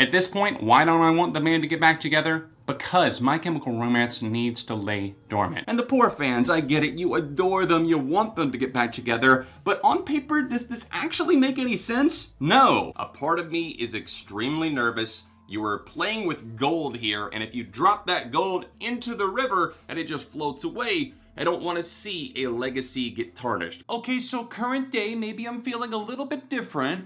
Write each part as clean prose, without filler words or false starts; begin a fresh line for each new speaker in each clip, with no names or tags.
At this point, why don't I want the band to get back together? Because My Chemical Romance needs to lay dormant. And the poor fans, I get it, you adore them, you want them to get back together, but on paper, does this actually make any sense? No! A part of me is extremely nervous. You are playing with gold here, and if you drop that gold into the river and it just floats away, I don't want to see a legacy get tarnished. Okay, so current day, maybe I'm feeling a little bit different.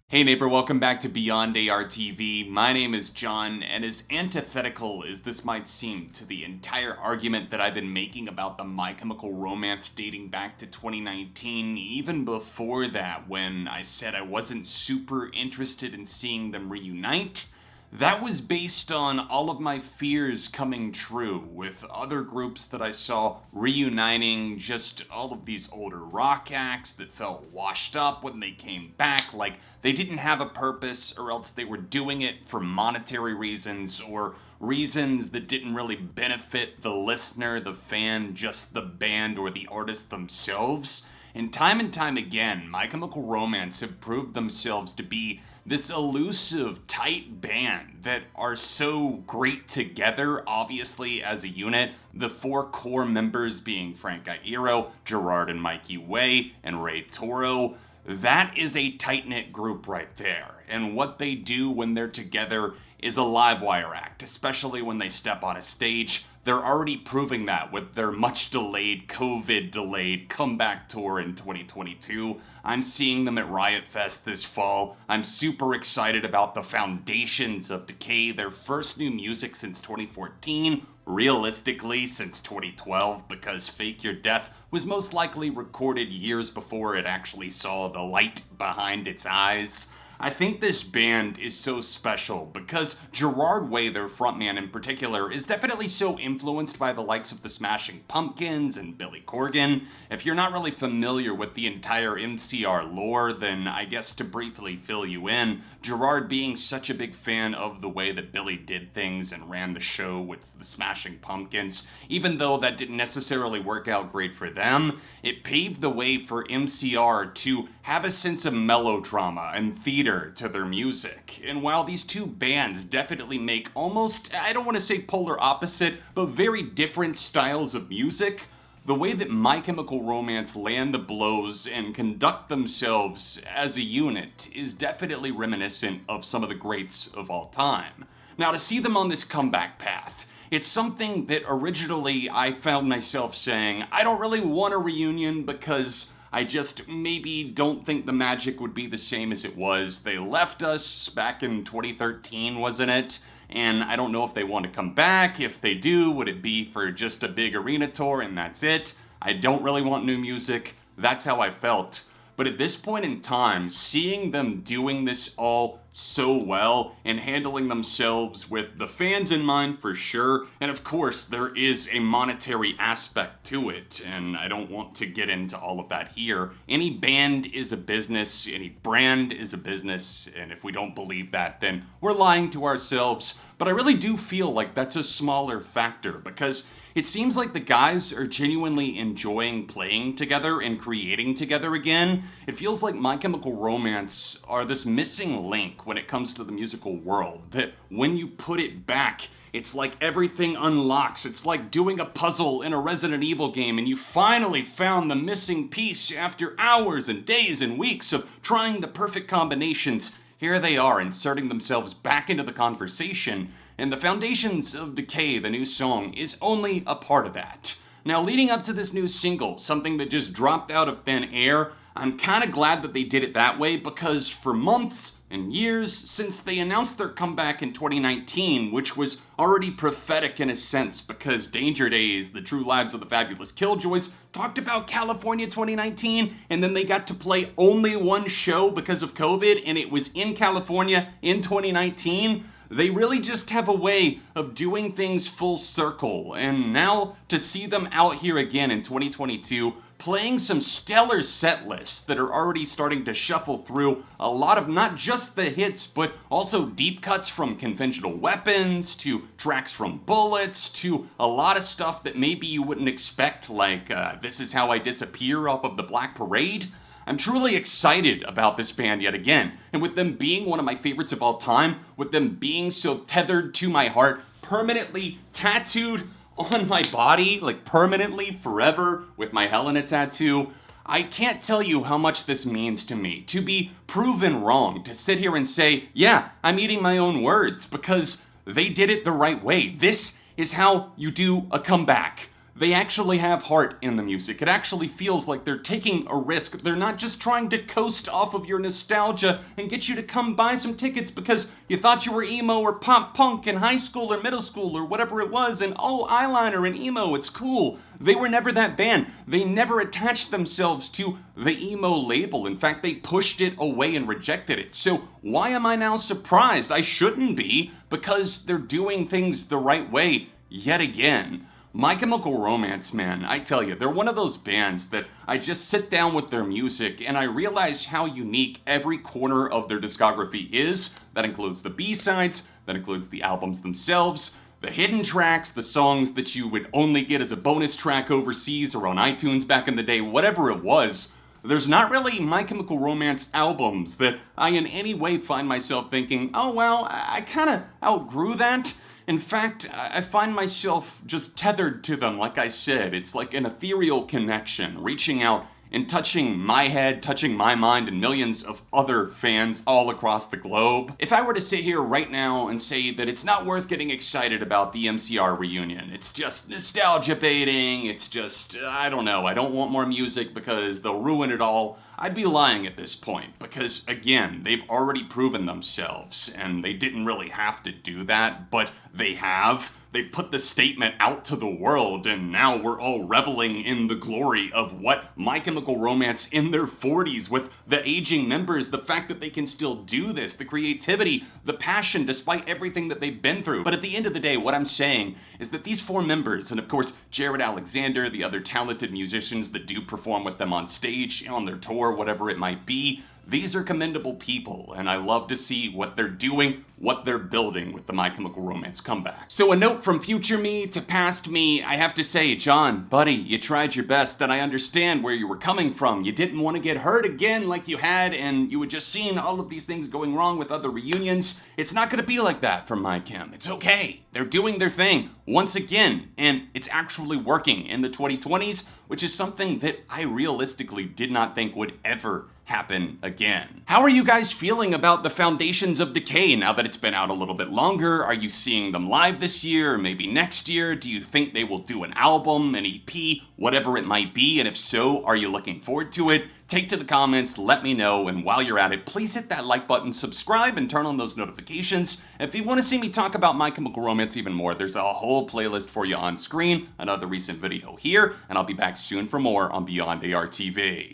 Hey neighbor, welcome back to Beyond ARTV. My name is John, and as antithetical as this might seem to the entire argument that I've been making about the My Chemical Romance dating back to 2019, even before that when I said I wasn't super interested in seeing them reunite, that was based on all of my fears coming true with other groups that I saw reuniting, just all of these older rock acts that felt washed up when they came back, like they didn't have a purpose, or else they were doing it for monetary reasons or reasons that didn't really benefit the listener, the fan, just the band or the artist themselves. And time again, My Chemical Romance have proved themselves to be this elusive, tight band that are so great together, obviously, as a unit. The four core members being Frank Iero, Gerard and Mikey Way, and Toro. That is a tight-knit group right there. And what they do when they're together is a live wire act, especially when they step on a stage. They're already proving that with their much delayed, COVID delayed comeback tour in 2022. I'm seeing them at Riot Fest this fall. I'm super excited about the foundations of Decay, their first new music since 2014, realistically since 2012, because Fake Your Death was most likely recorded years before it actually saw the light behind its eyes. I think this band is so special because Gerard Way, their frontman in particular, is definitely so influenced by the likes of the Smashing Pumpkins and Billy Corgan. If you're not really familiar with the entire MCR lore, then I guess to briefly fill you in, Gerard being such a big fan of the way that Billy did things and ran the show with the Smashing Pumpkins, even though that didn't necessarily work out great for them, it paved the way for MCR to have a sense of melodrama and theater to their music. And while these two bands definitely make almost, I don't want to say polar opposite, but very different styles of music, the way that My Chemical Romance land the blows and conduct themselves as a unit is definitely reminiscent of some of the greats of all time. Now, to see them on this comeback path, it's something that originally I found myself saying, I don't really want a reunion because I just maybe don't think the magic would be the same as it was. They left us back in 2013, wasn't it? And I don't know if they want to come back. If they do, would it be for just a big arena tour and that's it? I don't really want new music. That's how I felt. But at this point in time, seeing them doing this all so well and handling themselves with the fans in mind for sure, and of course there is a monetary aspect to it, and I don't want to get into all of that here. Any band is a business, any brand is a business, and if we don't believe that, then we're lying to ourselves. But I really do feel like that's a smaller factor, because it seems like the guys are genuinely enjoying playing together and creating together again. It feels like My Chemical Romance are this missing link when it comes to the musical world, that when you put it back, it's like everything unlocks. It's like doing a puzzle in a Resident Evil game and you finally found the missing piece after hours and days and weeks of trying the perfect combinations. Here they are inserting themselves back into the conversation, and the foundations of Decay, the new song, is only a part of that. Now, leading up to this new single, something that just dropped out of thin air, I'm kinda glad that they did it that way, because for months and years since they announced their comeback in 2019, which was already prophetic in a sense, because Danger Days, The True Lives of the Fabulous Killjoys, talked about California 2019, and then they got to play only one show because of COVID, and it was in California in 2019. They really just have a way of doing things full circle, and now to see them out here again in 2022, playing some stellar set lists that are already starting to shuffle through a lot of not just the hits, but also deep cuts from Conventional Weapons, to tracks from Bullets, to a lot of stuff that maybe you wouldn't expect, like This Is How I Disappear off of the Black Parade. I'm truly excited about this band yet again, and with them being one of my favorites of all time, with them being so tethered to my heart, permanently tattooed on my body, like permanently, forever, with my Helena tattoo, I can't tell you how much this means to me, to be proven wrong, to sit here and say, yeah, I'm eating my own words, because they did it the right way. This is how you do a comeback. They actually have heart in the music. It actually feels like they're taking a risk. They're not just trying to coast off of your nostalgia and get you to come buy some tickets because you thought you were emo or pop punk in high school or middle school or whatever it was, and oh, eyeliner and emo, it's cool. They were never that band. They never attached themselves to the emo label. In fact, they pushed it away and rejected it. So why am I now surprised? I shouldn't be, because they're doing things the right way yet again. My Chemical Romance, man, I tell you, they're one of those bands that I just sit down with their music and I realize how unique every corner of their discography is. That includes the B-sides, that includes the albums themselves, the hidden tracks, the songs that you would only get as a bonus track overseas or on iTunes back in the day, whatever it was. There's not really My Chemical Romance albums that I in any way find myself thinking, oh well, I kinda outgrew that. In fact, I find myself just tethered to them, like I said. It's like an ethereal connection, reaching out and touching my head, touching my mind, and millions of other fans all across the globe. If I were to sit here right now and say that it's not worth getting excited about the MCR reunion, it's just nostalgia baiting, it's just, I don't know, I don't want more music because they'll ruin it all, I'd be lying at this point, because again, they've already proven themselves, and they didn't really have to do that, but they have. They put the statement out to the world, and now we're all reveling in the glory of what My Chemical Romance in their 40s, with the aging members, the fact that they can still do this, the creativity, the passion, despite everything that they've been through. But at the end of the day, what I'm saying is that these four members, and of course, Jared Alexander, the other talented musicians that do perform with them on stage, on their tour, whatever it might be, these are commendable people, and I love to see what they're doing, what they're building with the My Chemical Romance comeback. So a note from future me to past me, I have to say, John, buddy, you tried your best, and I understand where you were coming from. You didn't want to get hurt again like you had, and you had just seen all of these things going wrong with other reunions. It's not going to be like that for My Chem. It's okay. They're doing their thing once again, and it's actually working in the 2020s, which is something that I realistically did not think would ever happen again. How are you guys feeling about the Foundations of Decay now that it's been out a little bit longer? Are you seeing them live this year, or maybe next year? Do you think they will do an album, an EP, whatever it might be? And if so, are you looking forward to it? Take to the comments, let me know, and while you're at it, please hit that like button, subscribe, and turn on those notifications. If you want to see me talk about My Chemical Romance even more, there's a whole playlist for you on screen, another recent video here, and I'll be back soon for more on Beyond ARTV.